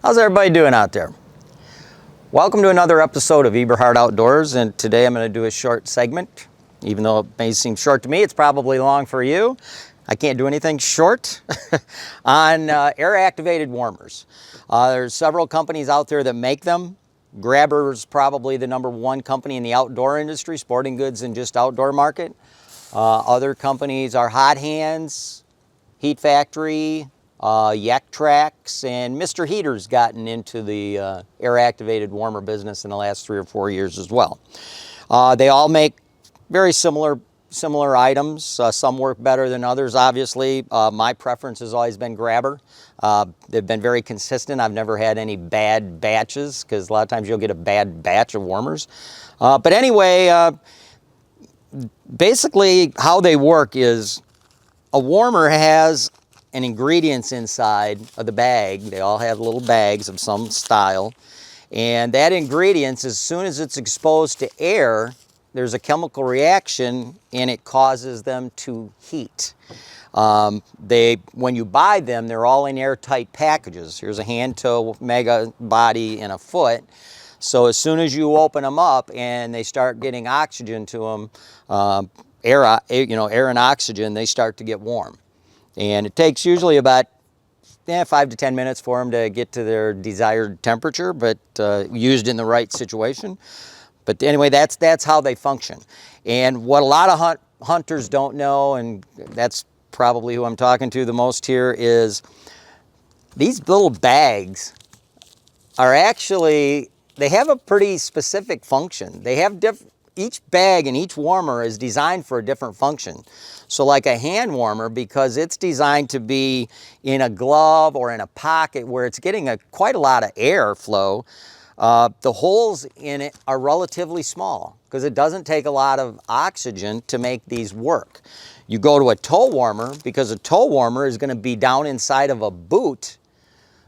How's everybody doing out there? Welcome to another episode of Eberhart Outdoors, and today I'm going to do a short segment. Even though it may seem short to me, it's probably long for you. I can't do anything short on air-activated warmers. There's several companies out there that make them. Grabber's probably the #1 company in the outdoor industry, sporting goods and just outdoor market. Other companies are Hot Hands, Heat Factory, Yak Tracks, and Mr. Heater's gotten into the air-activated warmer business in the last 3 or 4 years as well. They all make very similar items. Some work better than others, obviously. My preference has always been Grabber. They've been very consistent. I've never had any bad batches, because a lot of times you'll get a bad batch of warmers. But anyway, basically how they work is a warmer has an ingredients inside of the bag. They all have little bags of some style. And that ingredients, as soon as it's exposed to air, there's a chemical reaction and it causes them to heat. When you buy them, they're all in airtight packages. Here's a hand, toe, mega, body, and a foot. So as soon as you open them up and they start getting oxygen to them, air and oxygen, they start to get warm. And it takes usually about 5 to 10 minutes for them to get to their desired temperature, but used in the right situation. But anyway, that's how they function. And what a lot of hunters don't know, and that's probably who I'm talking to the most here, is these little bags are actually, they have a pretty specific function. They have each bag and each warmer is designed for a different function. So like a hand warmer, because it's designed to be in a glove or in a pocket where it's getting quite a lot of air flow, the holes in it are relatively small because it doesn't take a lot of oxygen to make these work. You go to a toe warmer, because a toe warmer is going to be down inside of a boot.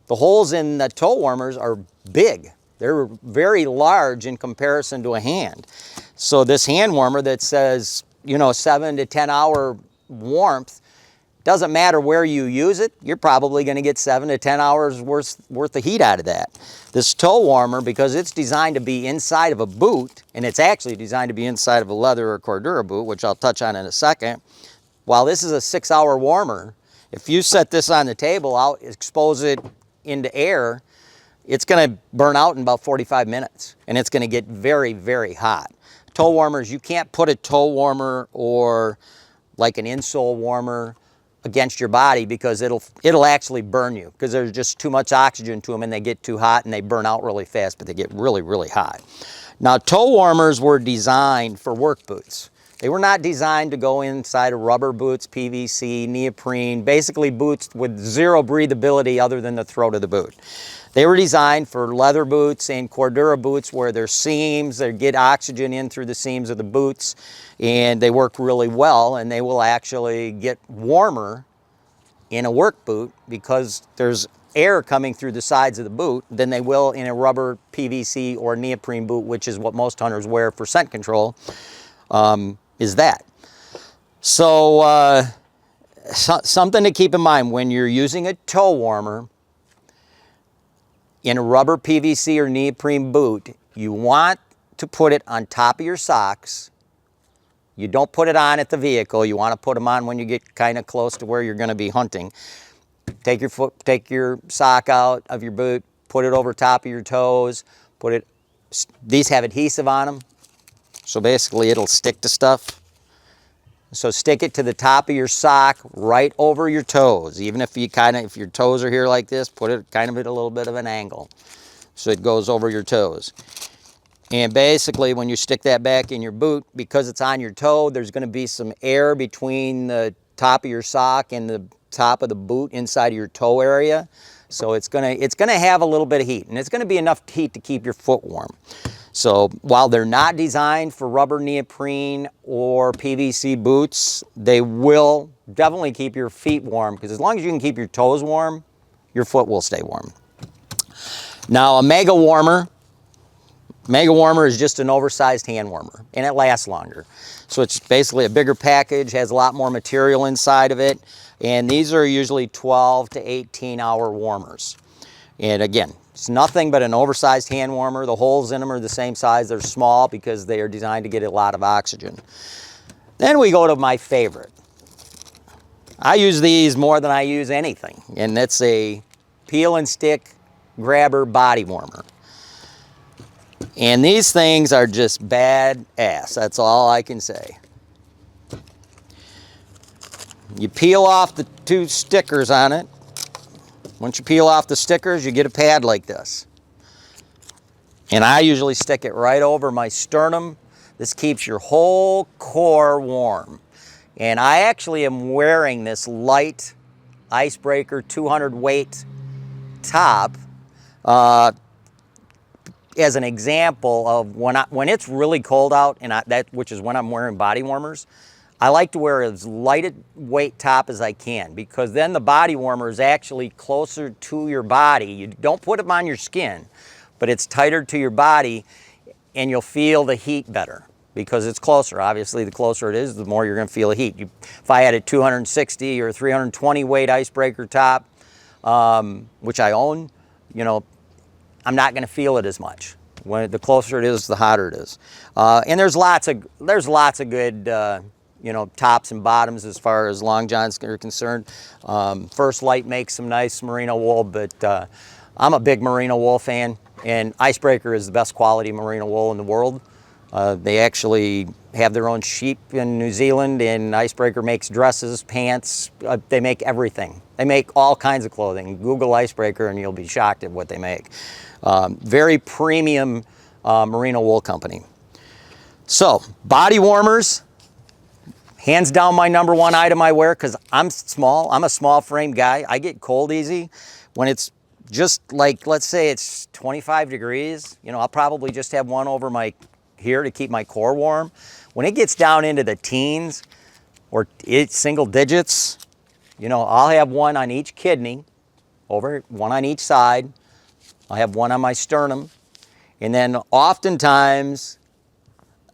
The holes in the toe warmers are big. They're very large in comparison to a hand. So this hand warmer that says, 7 to 10 hour warmth, doesn't matter where you use it, you're probably going to get 7 to 10 hours worth of heat out of that. This toe warmer, because it's designed to be inside of a boot, and it's actually designed to be inside of a leather or Cordura boot, which I'll touch on in a second, while this is a 6-hour warmer, if you set this on the table, expose it into air, it's going to burn out in about 45 minutes, and it's going to get very, very hot. Toe warmers, you can't put a toe warmer or like an insole warmer against your body, because it'll actually burn you, because there's just too much oxygen to them and they get too hot and they burn out really fast, but they get really, really hot. Now, toe warmers were designed for work boots. They were not designed to go inside of rubber boots, PVC, neoprene, basically boots with zero breathability other than the throat of the boot. They were designed for leather boots and Cordura boots where there's seams, they get oxygen in through the seams of the boots, and they work really well, and they will actually get warmer in a work boot because there's air coming through the sides of the boot than they will in a rubber, PVC, or neoprene boot, which is what most hunters wear for scent control, is that. So something to keep in mind when you're using a toe warmer in a rubber, PVC, or neoprene boot, you want to put it on top of your socks. You don't put it on at the vehicle. You want to put them on when you get kind of close to where you're going to be hunting. Take your sock out of your boot, put it over top of your toes, these have adhesive on them, so basically it'll stick to stuff. So stick it to the top of your sock right over your toes. Even if your toes are here like this, put it kind of at a little bit of an angle so it goes over your toes. And basically when you stick that back in your boot, because it's on your toe, there's going to be some air between the top of your sock and the top of the boot inside of your toe area. So it's going to have a little bit of heat, and it's going to be enough heat to keep your foot warm. So while they're not designed for rubber, neoprene, or PVC boots, they will definitely keep your feet warm, because as long as you can keep your toes warm, your foot will stay warm. Now, a mega warmer is just an oversized hand warmer, and it lasts longer. So it's basically a bigger package, has a lot more material inside of it, and these are usually 12 to 18 hour warmers. And again, It's nothing but an oversized hand warmer. The holes in them are the same size. They're small because they are designed to get a lot of oxygen. Then we go to my favorite. I use these more than I use anything, and that's a peel and stick grabber body warmer. And these things are just badass. That's all I can say. You peel off the 2 stickers on it. Once you peel off the stickers, you get a pad like this. And I usually stick it right over my sternum. This keeps your whole core warm. And I actually am wearing this light Icebreaker 200 weight top as an example of when it's really cold out, and which is when I'm wearing body warmers. I like to wear as light a weight top as I can, because then the body warmer is actually closer to your body. You don't put them on your skin, but it's tighter to your body, and you'll feel the heat better because it's closer. Obviously, the closer it is, the more you're going to feel the heat. If I had a 260 or 320 weight Icebreaker top, which I own, you know, I'm not going to feel it as much. The closer it is, the hotter it is. And there's lots of good you know, tops and bottoms as far as long johns are concerned. First Light makes some nice merino wool, but I'm a big merino wool fan, and Icebreaker is the best quality merino wool in the world. They actually have their own sheep in New Zealand, and Icebreaker makes dresses, pants, they make everything. They make all kinds of clothing. Google Icebreaker and you'll be shocked at what they make. Very premium merino wool company. So, body warmers. Hands down my #1 item I wear, because I'm small. I'm a small frame guy. I get cold easy. When it's just like, let's say it's 25 degrees, you know, I'll probably just have one over my here to keep my core warm. When it gets down into the teens or single digits, you know, I'll have one on each kidney, one on each side. I'll have one on my sternum. And then oftentimes,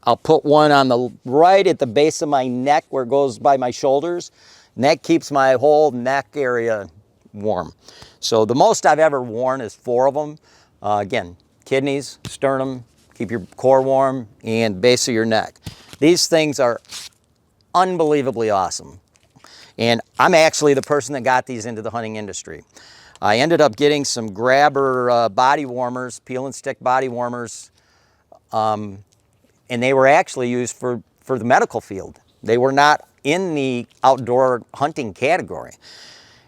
I'll put one on the right at the base of my neck where it goes by my shoulders, and that keeps my whole neck area warm. So the most I've ever worn is 4 of them. Again, kidneys, sternum, keep your core warm, and base of your neck. These things are unbelievably awesome. And I'm actually the person that got these into the hunting industry. I ended up getting some grabber body warmers, peel and stick body warmers, and they were actually used for the medical field. They were not in the outdoor hunting category.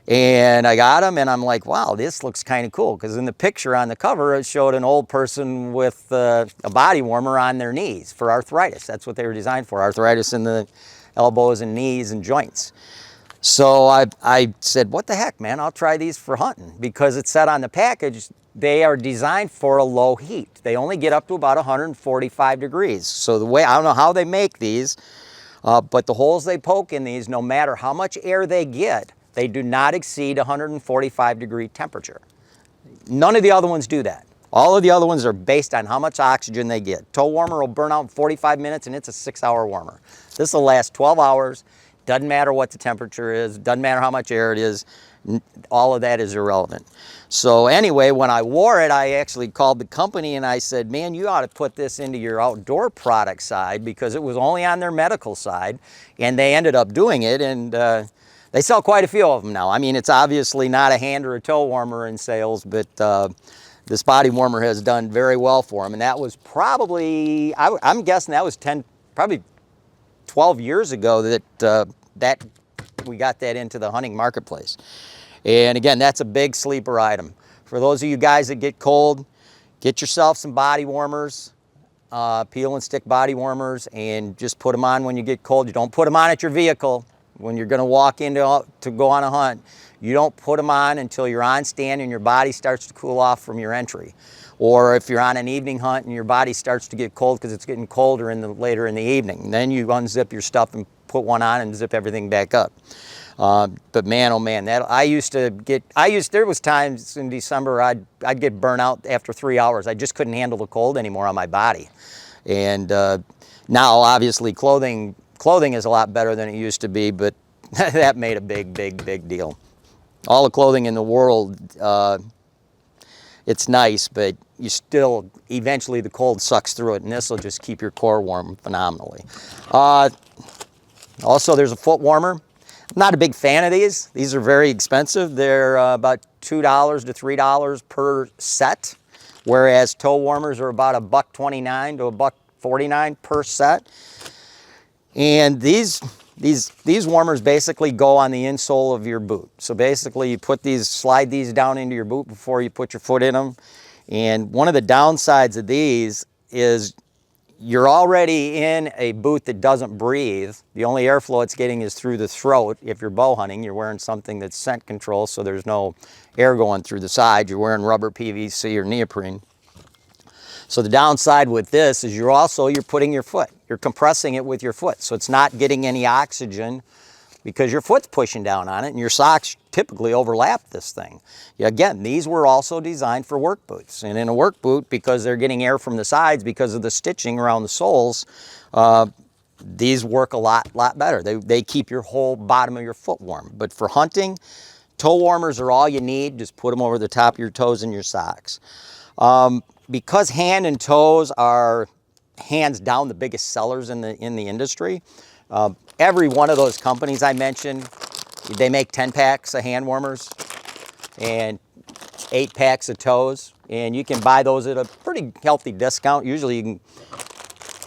And I got them, and I'm like, wow, this looks kind of cool. Because in the picture on the cover, it showed an old person with a body warmer on their knees for arthritis. That's what they were designed for, arthritis in the elbows and knees and joints. So I said, what the heck, man, I'll try these for hunting. Because it said on the package, they are designed for a low heat. They only get up to about 145 degrees. So the way, I don't know how they make these, but the holes they poke in these, no matter how much air they get, they do not exceed 145 degree temperature. None of the other ones do that. All of the other ones are based on how much oxygen they get. Toe warmer will burn out in 45 minutes, and it's a 6-hour warmer. This will last 12 hours. Doesn't matter what the temperature is. Doesn't matter how much air it is. All of that is irrelevant. So anyway, when I wore it, I actually called the company and I said, man, you ought to put this into your outdoor product side, because it was only on their medical side, and they ended up doing it, and they sell quite a few of them now. I mean, it's obviously not a hand or a toe warmer in sales, but this body warmer has done very well for them. And that was probably, I'm guessing that was probably 12 years ago that we got that into the hunting marketplace. And again, that's a big sleeper item. For those of you guys that get cold, get yourself some body warmers, peel and stick body warmers, and just put them on when you get cold. You don't put them on at your vehicle when you're going to walk into to go on a hunt. You don't put them on until you're on stand and your body starts to cool off from your entry. Or if you're on an evening hunt and your body starts to get cold because it's getting colder later in the evening, then you unzip your stuff and put one on and zip everything back up. But man, oh man, there was times in December I'd get burnt out after 3 hours. I just couldn't handle the cold anymore on my body. And now obviously clothing is a lot better than it used to be, but that made a big deal. All the clothing in the world, it's nice, but you still, eventually the cold sucks through it, and this will just keep your core warm phenomenally. Also, there's a foot warmer. I'm not a big fan of these. These are very expensive. They're about $2 to $3 per set, whereas toe warmers are about $1.29 to $1.49 per set. And these warmers basically go on the insole of your boot. So basically you put these, slide these down into your boot before you put your foot in them. And one of the downsides of these is you're already in a boot that doesn't breathe. The only airflow it's getting is through the throat. If you're bow hunting, you're wearing something that's scent control, so there's no air going through the side. You're wearing rubber, PVC, or neoprene. So the downside with this is you're putting your foot, you're compressing it with your foot. So it's not getting any oxygen because your foot's pushing down on it, and your socks typically overlap this thing. Again, these were also designed for work boots. And in a work boot, because they're getting air from the sides because of the stitching around the soles, these work a lot better. They keep your whole bottom of your foot warm. But for hunting, toe warmers are all you need. Just put them over the top of your toes and your socks. Because hand and toes are hands down the biggest sellers in the industry, every one of those companies I mentioned, they make 10 packs of hand warmers and 8 packs of toes, and you can buy those at a pretty healthy discount. Usually you can,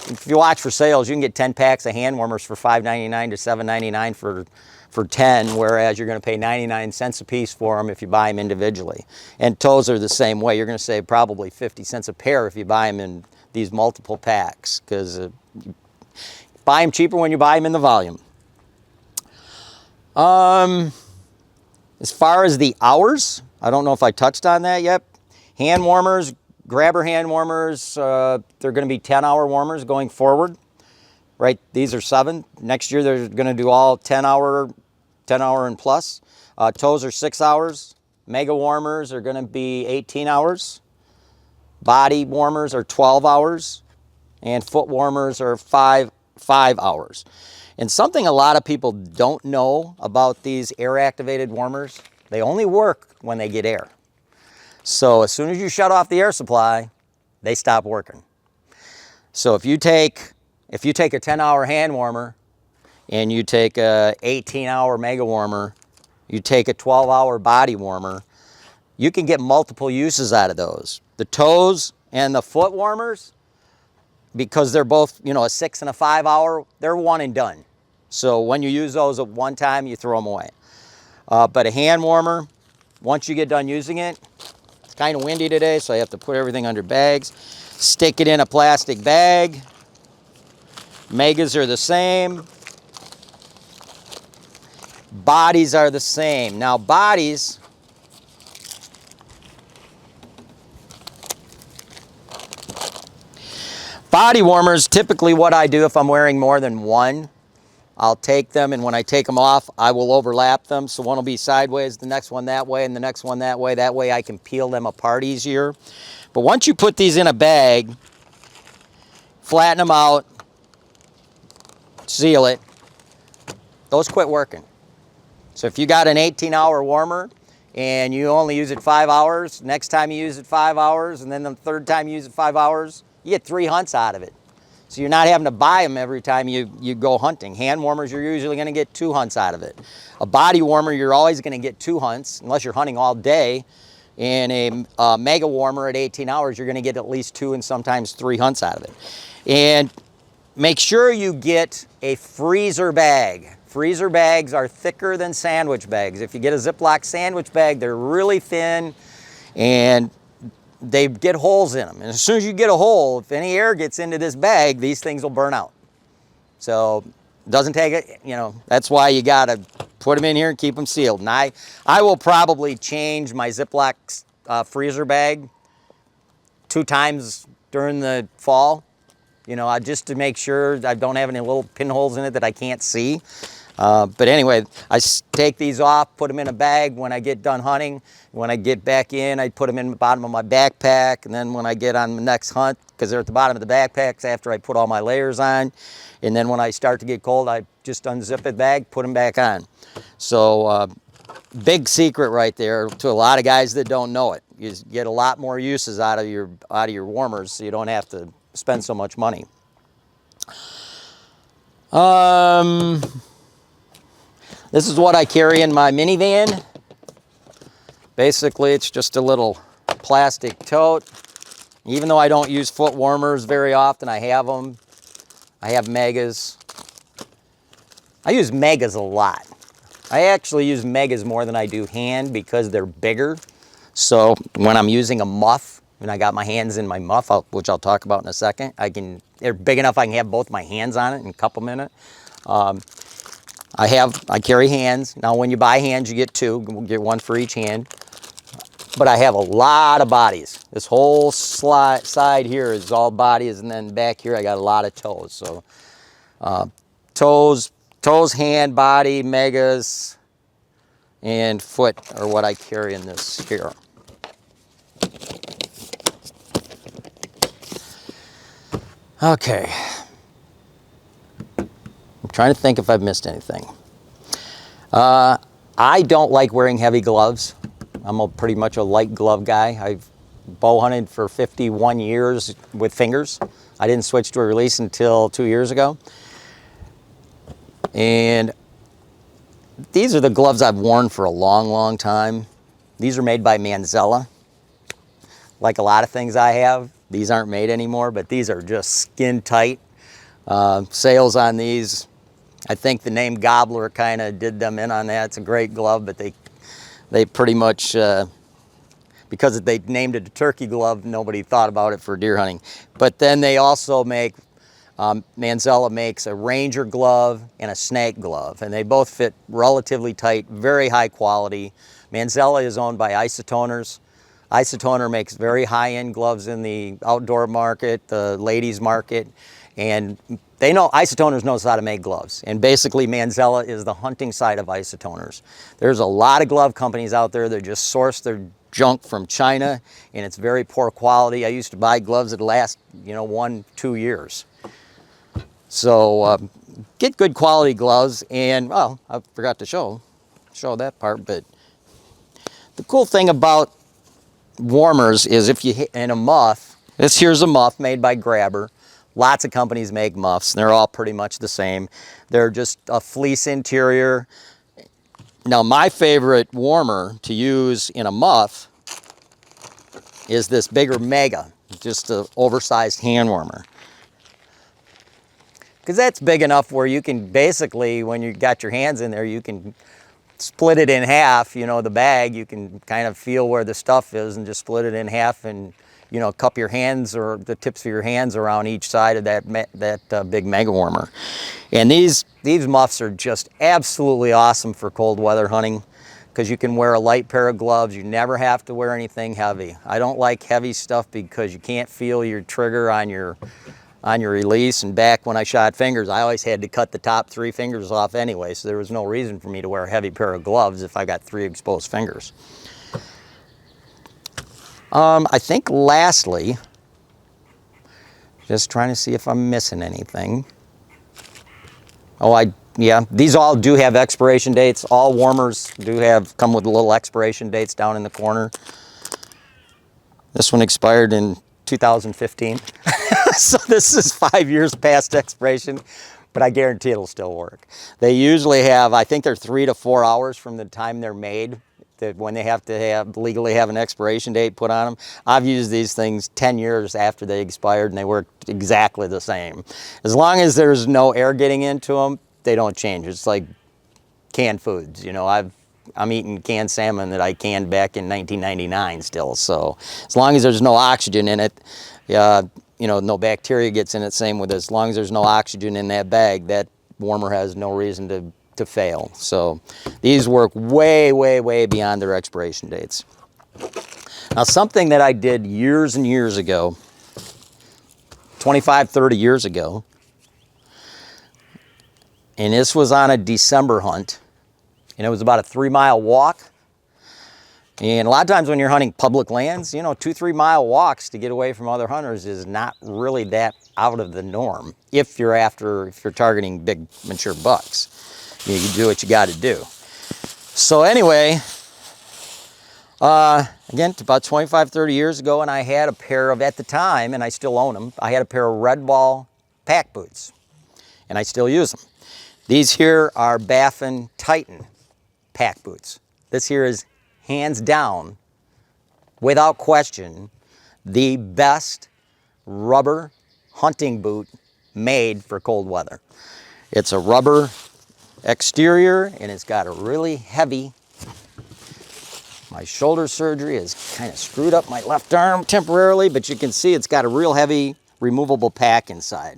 if you watch for sales, you can get 10 packs of hand warmers for $5.99 to $7.99 for 10, whereas you're going to pay 99 cents a piece for them if you buy them individually. And toes are the same way. You're going to save probably 50 cents a pair if you buy them in these multiple packs, because you buy them cheaper when you buy them in the volume. As far as the hours, I don't know if I touched on that yet. Hand warmers, grabber hand warmers, they're going to be 10-hour warmers going forward. Right, these are 7. Next year they're going to do all 10-hour and plus. Toes are 6 hours. Mega warmers are going to be 18 hours. Body warmers are 12 hours. And foot warmers are 5 hours. And something a lot of people don't know about these air-activated warmers, they only work when they get air. So as soon as you shut off the air supply, they stop working. So if you take a 10-hour hand warmer and you take a 18-hour mega warmer, you take a 12-hour body warmer, you can get multiple uses out of those. The toes and the foot warmers, because they're both, a 6 and a 5 hour, they're one and done. So when you use those at one time, you throw them away. But a hand warmer, once you get done using it, it's kind of windy today, so I have to put everything under bags. Stick it in a plastic bag. Megas are the same. Bodies are the same. Now bodies, body warmers, typically what I do if I'm wearing more than one, I'll take them, and when I take them off, I will overlap them. So one will be sideways, the next one that way, and the next one that way. That way I can peel them apart easier. But once you put these in a bag, flatten them out, seal it, those quit working. So if you got an 18-hour warmer and you only use it 5 hours, next time you use it 5 hours, and then the third time you use it 5 hours, you get 3 hunts out of it. So you're not having to buy them every time you go hunting. Hand warmers, you're usually going to get 2 hunts out of it. A body warmer, you're always going to get 2 hunts, unless you're hunting all day. And a mega warmer at 18 hours, you're going to get at least 2 and sometimes 3 hunts out of it. And make sure you get a freezer bag. Freezer bags are thicker than sandwich bags. If you get a Ziploc sandwich bag, they're really thin and they get holes in them. And as soon as you get a hole, if any air gets into this bag, these things will burn out. So it doesn't take it, that's why you got to put them in here and keep them sealed. And I will probably change my Ziploc freezer bag 2 times during the fall, just to make sure I don't have any little pinholes in it that I can't see. But anyway, I take these off, put them in a bag when I get done hunting. When I get back in, I put them in the bottom of my backpack. And then when I get on the next hunt, because they're at the bottom of the backpacks after I put all my layers on. And then when I start to get cold, I just unzip the bag, put them back on. So big secret right there to a lot of guys that don't know it. You get a lot more uses out of your warmers, so you don't have to spend so much money. This is what I carry in my minivan. Basically, it's just a little plastic tote. Even though I don't use foot warmers very often, I have them. I have Megas. I use Megas a lot. I actually use Megas more than I do hand because they're bigger. So when I'm using a muff, and I got my hands in my muff, which I'll talk about in a second, they're big enough I can have both my hands on it and cup them in it. I carry hands. Now when you buy hands, you get two. We'll get one for each hand. But I have a lot of bodies. This whole side here is all bodies, and then back here I got a lot of toes. So toes, hand, body, Megas, and foot are what I carry in this here. Okay. I'm trying to think if I've missed anything. I don't like wearing heavy gloves. I'm pretty much a light glove guy. I've bow hunted for 51 years with fingers. I didn't switch to a release until 2 years ago. And these are the gloves I've worn for a long, long time. These are made by Manzella. Like a lot of things I have, these aren't made anymore, but these are just skin tight. Sales on these, I think the name Gobbler kind of did them in on that. It's a great glove, but they pretty much, because they named it a turkey glove, nobody thought about it for deer hunting. But then they also make, Manzella makes a Ranger glove and a snake glove, and they both fit relatively tight, very high quality. Manzella is owned by Isotoners. Isotoner makes very high-end gloves in the outdoor market, the ladies market, and Isotoners knows how to make gloves. And basically Manzella is the hunting side of Isotoners. There's a lot of glove companies out there that just source their junk from China, and it's very poor quality. I used to buy gloves that last, 1-2 years. So get good quality gloves, and well, I forgot to show that part, but the cool thing about warmers is if you hit in a muff, here's a muff made by Grabber. Lots of companies make muffs. They're all pretty much the same. They're just a fleece interior. Now my favorite warmer to use in a muff is this bigger Mega, just an oversized hand warmer. Because that's big enough where you can basically, when you got your hands in there, you can split it in half, the bag, you can kind of feel where the stuff is and just split it in half and, cup your hands or the tips of your hands around each side of that big Mega warmer. And these muffs are just absolutely awesome for cold weather hunting because you can wear a light pair of gloves. You never have to wear anything heavy. I don't like heavy stuff because you can't feel your trigger on your release, and back when I shot fingers, I always had to cut the top 3 fingers off anyway, so there was no reason for me to wear a heavy pair of gloves if I got 3 exposed fingers. I think lastly, just trying to see if I'm missing anything. Yeah, these all do have expiration dates. All warmers come with little expiration dates down in the corner. This one expired in 2015. So this is 5 years past expiration, but I guarantee it'll still work. They usually have, I think they're 3 to 4 hours from the time they're made, that when they have to legally have an expiration date put on them. I've used these things 10 years after they expired and they work exactly the same. As long as there's no air getting into them, they don't change. It's like canned foods. I'm eating canned salmon that I canned back in 1999 still. So as long as there's no oxygen in it, no bacteria gets in it. Same with this. As long as there's no oxygen in that bag, that warmer has no reason to fail. So these work way, way, way beyond their expiration dates. Now something that I did years and years ago, 25, 30 years ago, and this was on a December hunt, and it was about a 3-mile walk. And a lot of times when you're hunting public lands, 2-3 mile walks to get away from other hunters is not really that out of the norm if you're targeting big mature bucks. You do what you got to do. So anyway, again, about 25, 30 years ago, and I had a pair of, at the time, and I still own them, I had a pair of Red Ball pack boots, and I still use them. These here are Baffin Titan pack boots. This here is hands down, without question, the best rubber hunting boot made for cold weather. It's a rubber exterior and it's got a really heavy, my shoulder surgery has kind of screwed up my left arm temporarily, but you can see it's got a real heavy removable pack inside.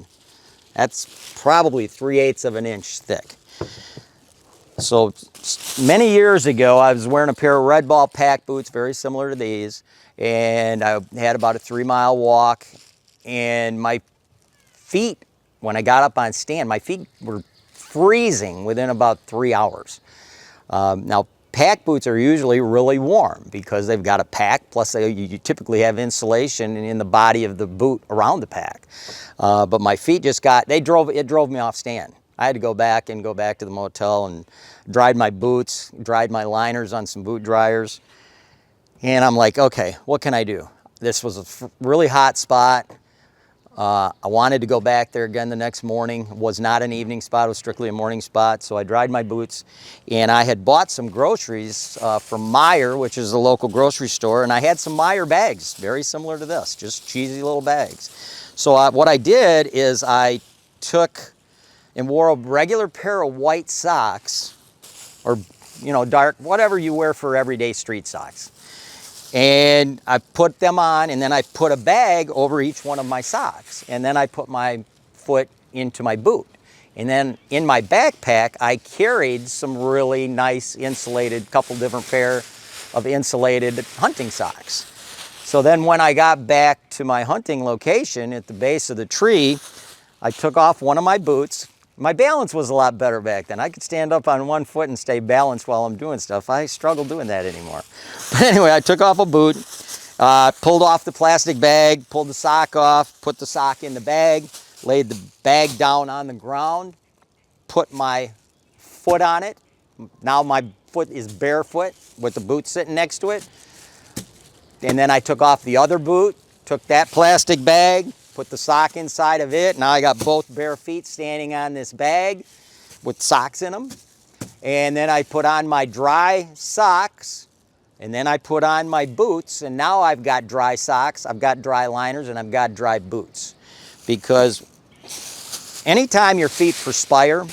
That's probably 3/8 of an inch thick. So many years ago, I was wearing a pair of Red Ball pack boots, very similar to these, and I had about a 3-mile walk, and my feet, when I got up on stand, my feet were freezing within about 3 hours. Now, pack boots are usually really warm because they've got a pack, plus you typically have insulation in the body of the boot around the pack. But my feet just it drove me off stand. I had to go back to the motel and dried my boots, dried my liners on some boot dryers. And I'm like, okay, what can I do? This was a really hot spot. I wanted to go back there again the next morning. It was not an evening spot, it was strictly a morning spot. So I dried my boots, and I had bought some groceries from Meijer, which is a local grocery store, and I had some Meijer bags, very similar to this, just cheesy little bags. So what I did is I took and wore a regular pair of white socks, or dark, whatever you wear for everyday street socks. And I put them on, and then I put a bag over each one of my socks. And then I put my foot into my boot. And then in my backpack, I carried some really nice insulated, couple different pair of insulated hunting socks. So then when I got back to my hunting location at the base of the tree, I took off one of my boots. My balance was a lot better back then. I could stand up on one foot and stay balanced while I'm doing stuff. I struggle doing that anymore. But anyway, I took off a boot, pulled off the plastic bag, pulled the sock off, put the sock in the bag, laid the bag down on the ground, put my foot on it. Now my foot is barefoot with the boot sitting next to it. And then I took off the other boot, took that plastic bag, put the sock inside of it. Now I got both bare feet standing on this bag with socks in them. And then I put on my dry socks, and then I put on my boots, and now I've got dry socks, I've got dry liners, and I've got dry boots. Because anytime your feet perspire,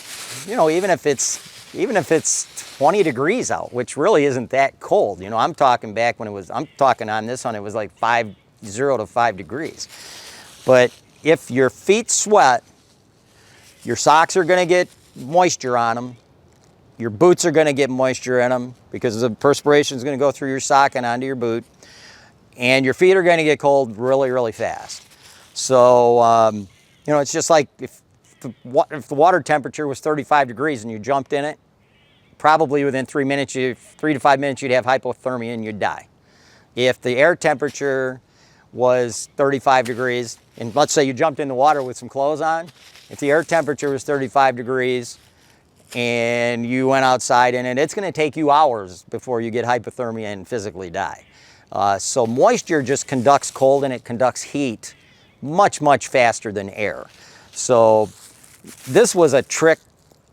even if it's 20 degrees out, which really isn't that cold, I'm talking back when I'm talking on this one, it was like 0 to 5 degrees. But if your feet sweat, your socks are going to get moisture on them. Your boots are going to get moisture in them because the perspiration is going to go through your sock and onto your boot. And your feet are going to get cold really, really fast. So, it's just like if the water temperature was 35 degrees and you jumped in it, probably within 3 to 5 minutes, you'd have hypothermia and you'd die. If the air temperature was 35 degrees, and let's say you jumped in the water with some clothes on, if the air temperature was 35 degrees and you went outside in it, it's going to take you hours before you get hypothermia and physically die. So moisture just conducts cold and it conducts heat much, much faster than air. So this was a trick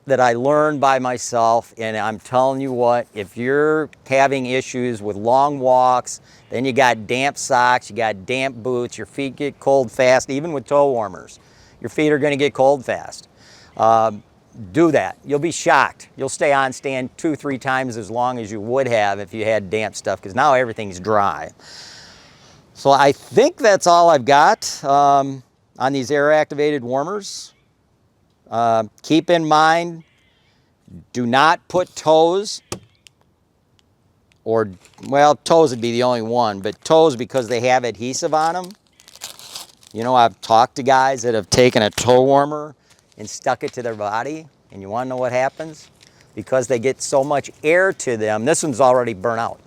that I learned by myself, and I'm telling you what, if you're having issues with long walks, then you got damp socks, you got damp boots, your feet get cold fast, even with toe warmers. Your feet are going to get cold fast. Do that. You'll be shocked. You'll stay on stand 2-3 times as long as you would have if you had damp stuff, because now everything's dry. So I think that's all I've got on these air-activated warmers. Keep in mind, do not put toes, or, well, toes would be the only one, but toes because they have adhesive on them. I've talked to guys that have taken a toe warmer and stuck it to their body, and you want to know what happens? Because they get so much air to them. This one's already burnt out.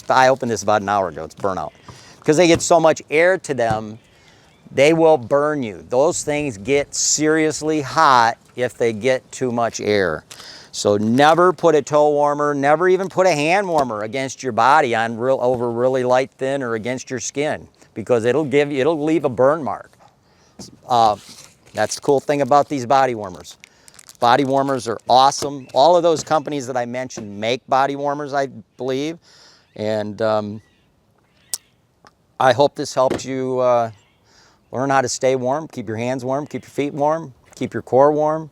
I opened this about an hour ago. It's burnt out. Because they get so much air to them, they will burn you. Those things get seriously hot if they get too much air. So never put a toe warmer, never even put a hand warmer against your body on over really light thin or against your skin, because it'll leave a burn mark. That's the cool thing about these body warmers. Body warmers are awesome. All of those companies that I mentioned make body warmers, I believe. And I hope this helped you learn how to stay warm, keep your hands warm, keep your feet warm, keep your core warm.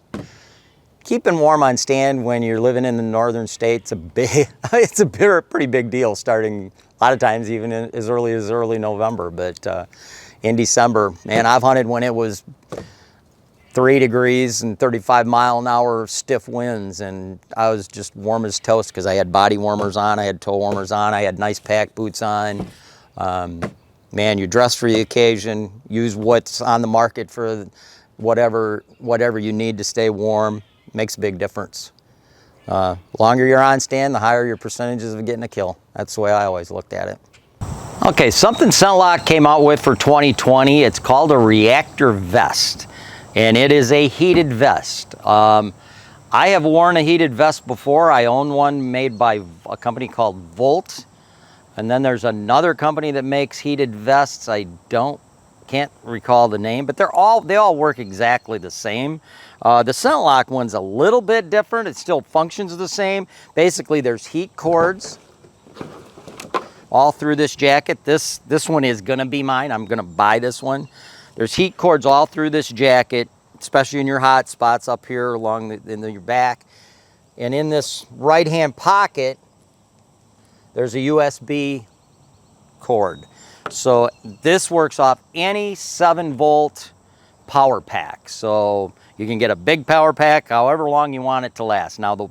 Keeping warm on stand when you're living in the northern states, it's a pretty big deal, starting a lot of times even as early November. But in December, man, I've hunted when it was 3 degrees and 35-mile-an-hour stiff winds, and I was just warm as toast because I had body warmers on, I had toe warmers on, I had nice pack boots on. Man, you dress for the occasion, use what's on the market for whatever you need to stay warm. Makes a big difference. Longer you're on stand, the higher your percentages of getting a kill. That's the way I always looked at it. Okay, something ScentLok came out with for 2020. It's called a reactor vest, and it is a heated vest. I have worn a heated vest before. I own one made by a company called Volt, and then there's another company that makes heated vests. I can't recall the name, but they all work exactly the same. The ScentLok one's a little bit different. It still functions the same. Basically, there's heat cords all through this jacket. This one is gonna be mine. I'm gonna buy this one. There's heat cords all through this jacket, especially in your hot spots up here along your back. And in this right-hand pocket, there's a USB cord. So this works off any 7-volt power pack. So you can get a big power pack, however long you want it to last. Now the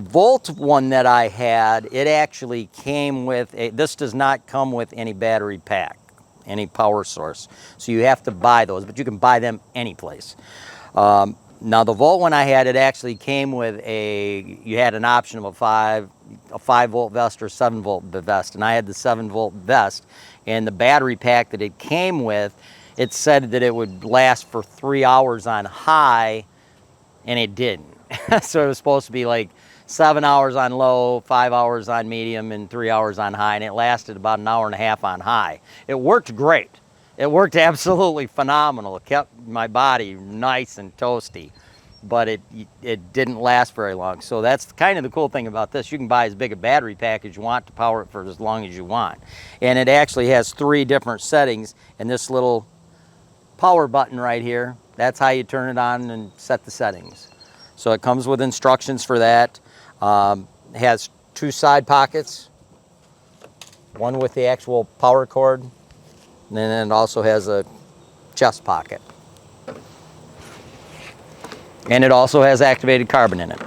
Volt one that I had, it actually came with this does not come with any battery pack, any power source. So you have to buy those, but you can buy them any place. Now the Volt one I had, it actually came with you had an option of a 5-volt vest or 7-volt vest, and I had the 7-volt vest. And the battery pack that it came with, it said that it would last for 3 hours on high, and it didn't. So it was supposed to be like 7 hours on low, 5 hours on medium, and 3 hours on high, and it lasted about an hour and a half on high. It worked great. It worked absolutely phenomenal. It kept my body nice and toasty, but it didn't last very long. So that's kind of the cool thing about this. You can buy as big a battery pack as you want to power it for as long as you want. And it actually has 3 different settings, and this little power button right here, that's how you turn it on and set the settings. So it comes with instructions for that. It has 2 side pockets, one with the actual power cord, and then it also has a chest pocket. And it also has activated carbon in it.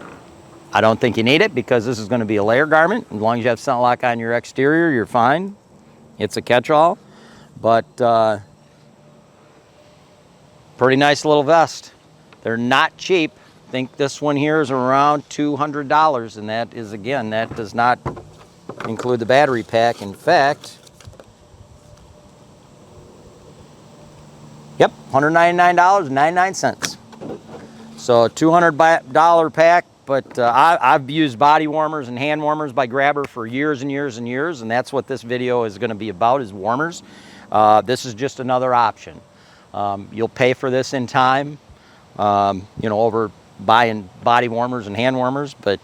I don't think you need it because this is going to be a layer garment. As long as you have ScentLok on your exterior, you're fine. It's a catch-all, but pretty nice little vest. They're not cheap. I think this one here is around $200, and that is, again, that does not include the battery pack. In fact, yep, $199.99. So $200 pack, but I've used body warmers and hand warmers by Grabber for years and years and years, and that's what this video is going to be about, is warmers. This is just another option. You'll pay for this in time, you know, over buying body warmers and hand warmers, but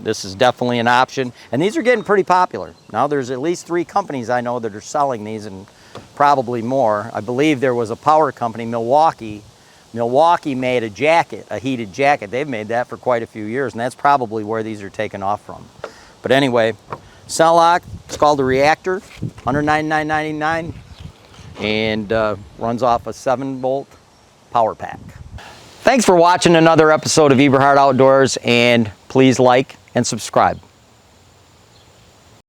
this is definitely an option. And these are getting pretty popular. Now there's at least 3 companies I know that are selling these, and probably more. I believe there was a power company, Milwaukee made a jacket, a heated jacket. They've made that for quite a few years, and that's probably where these are taken off from. But anyway, ScentLok, it's called the Reactor, $199.99, and runs off a 7-volt power pack. Thanks for watching another episode of Eberhart Outdoors, and please like and subscribe.